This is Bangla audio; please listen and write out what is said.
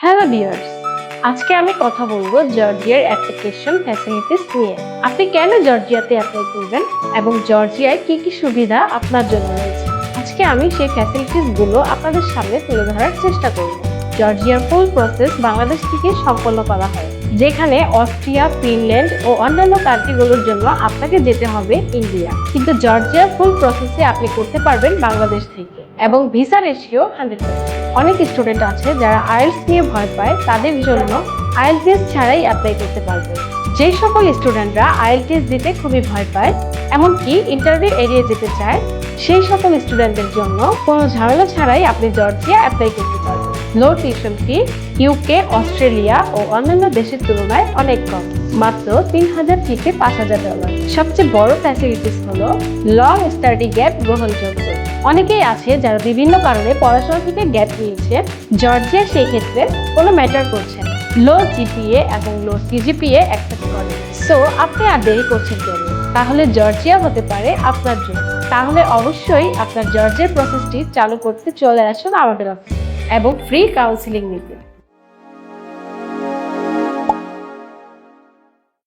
হ্যালো ডিয়ার্স, আজকে আমি কথা বলবো জর্জিয়ার অ্যাপ্লিকেশন ফ্যাসিলিটিস নিয়ে। আপনি কেন জর্জিয়াতে অ্যাপ্লাই করবেন এবং জর্জিয়ায় কি কি সুবিধা আপনার জন্য রয়েছে, আজকে আমি সেই ফ্যাসিলিটিসগুলো আপনাদের সামনে তুলে ধরার চেষ্টা করব। জর্জিয়ার ফুল প্রসেস বাংলাদেশ থেকে সম্পন্ন করা হয়, যেখানে অস্ট্রিয়া, ফিনল্যান্ড ও অন্যান্য কান্ট্রিগুলোর জন্য আপনাকে যেতে হবে ইন্ডিয়া, কিন্তু জর্জিয়ার ফুল প্রসেসে আপনি করতে পারবেন বাংলাদেশ থেকে এবং ভিসা রেশিও 100%। অনেক স্টুডেন্ট আছে যারা আইএলটিএস নিয়ে ভয় পায়, তাদের জন্য আইএলটিএস ছাড়াই অ্যাপ্লাই করতে পারবে। যে সকল স্টুডেন্টরা আইএলটিএস দিতে খুবই ভয় পায়, এমনকি ইন্টারভিউ এড়িয়ে যেতে চায়, সেই সকল স্টুডেন্টদের জন্য কোনো ঝামেলা ছাড়াই আপনি জর্জিয়া অ্যাপ্লাই করতে পারবেন। লো টিউশন ফি ইউকে, অস্ট্রেলিয়া ও অন্যান্য দেশের তুলনায় অনেক কম, মাত্র $3000 থেকে $5000। সবচেয়ে বড় ফ্যাসিলিটিস হলো লং স্টাডি গ্যাপ গ্রহণযোগ্য। অনেকেই আছে যারা বিভিন্ন কারণে পড়াশোনা থেকে গ্যাপ নিয়েছে, জর্জিয়া সেই ক্ষেত্রে কোনো ম্যাটার করছে না। লো জিপিএ এবং লো সিজিপিএ অ্যাকসেপ্ট করে। সো আপনি আর দেরি করছেন কেন? তাহলে জর্জিয়া হতে পারে আপনার জন্য। তাহলে অবশ্যই আপনার জর্জিয়ার প্রসেসটি চালু করতে চলে আসুন আমাদের অফিসে এবং ফ্রি কাউন্সিলিং নিতে।